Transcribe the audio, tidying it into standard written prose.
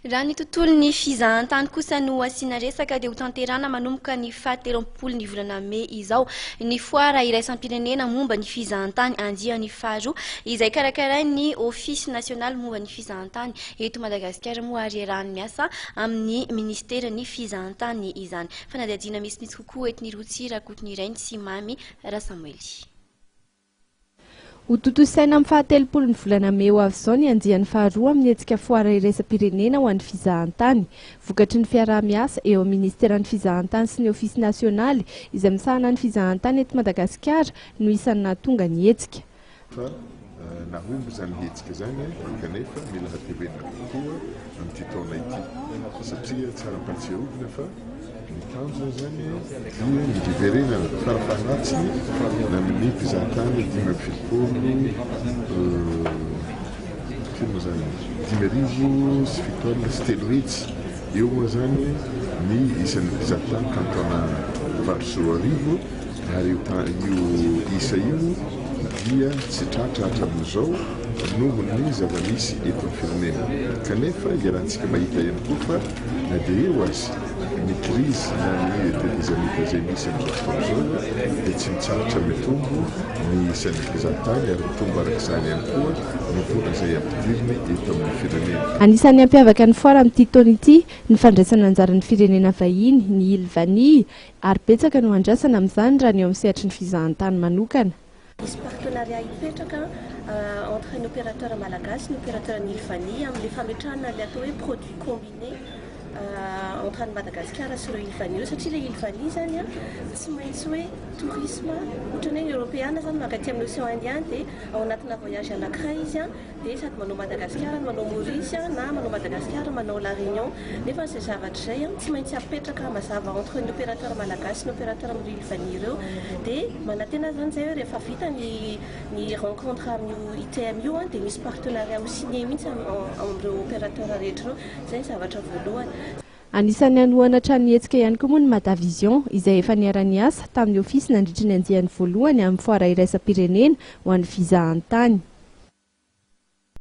Raha ny tontolon'ny fizahan-tany kosa no asiana resaka dia ho tanterana manomboka ny faha-13 ny volana Mey izao ny foara iraisam-pirenena momba ny fizahan-tany andian'ny faharoa izay karakarain'ny ofisy nasionaly momba ny fizahan-tany eto Madagasikara moa ary iarahan'ny miasa amin'ny ministeran'ny fizahan-tany izany. Fanadihadiana misy kokoa eto ny Rotsira, Kotonirainy sy Mamy Rasamuely. Ho totosaina amin'ny faha-13 ny volana Mey ho avy izao ny andian'ny faharoa amin'ny hetsika foara iraisam-pirenena ho an'ny fizahan-tany. Vokatry ny fiaraha-miasa eo amin'ny ministeran'ny fizahan-tany sy ny ofisy nasionaly izay misahana ny fizahan-tany eto Madagasikara no isan'ny nahatonga ny hetsika. Nahomby zany hetsika zany kanefa mila hatevena kokoa amin'ity taona ity satria tsara mpatsiarovina fa ny tanjona zany dia niverena farafahanatsiny na amin'ny fizahan-tany 5,7 eo moa zany ny isan'ny fizahan-tany kantona Varosoarivo ary io isa io dia tsy tratra hatramin'izao noho ny zava-misy eto amin'ny firenena kanefa iarahantsika mahita ihany koa fa na dia eo azy ny crise na ny tetezamita izay misy amin'izao fotoana izao dia tsy mitsarotra mitombo ny isan'ny fizahan-tany ary mitombo arak'izany ihany koa ny vola izay ampidiriny eto amin'ny firenena. Anisan'ny ampiavaka ny foara amin'ity taona ity ny fandraisana anjaran'ny firenena vahiny ny Ilvanie ary betsaka no andrasana amin'izany raha ny eo amin'ny sehatry ny fizahan-tany manokana. Misy partenariat hipetraka entre ny opérateur malagasy ny opérateur ny Ilvanie amin'ny fametrahana ilay atao hoe produit combiné entre ny Madagasikara sy ireo Ilvanie satria ilay Ilvanie zany tsy maintsy hoe tourisme ohatran'ny hoe européana zany mankaty amin'ny océan Indien dia ao anatina voyage anankiray izy dia sady manao Madagasikara manao Maurice na manao Madagasikara manao La Réunion nefa izay zavatra izay tsy maintsy apetraka mazava entre ny opérateur malagasy ny opérateur amin'ny Ilvanie ireo dia manantena zany zay hoe rehefa vita ny rencontre amin'ny ITM io dia misy partenariat ho signé mihitsy amin'ireo opérateur rehetra ireo izay zavatra voalohany. Anisan'ny anohana trano hetsika ihany koa moa ny Madavision izay efa niara-niasa tamin'ny ofisy nandritra ny andiany voalohany amin'ny foara iraisam-pirenena ho an'ny fizahan-tany.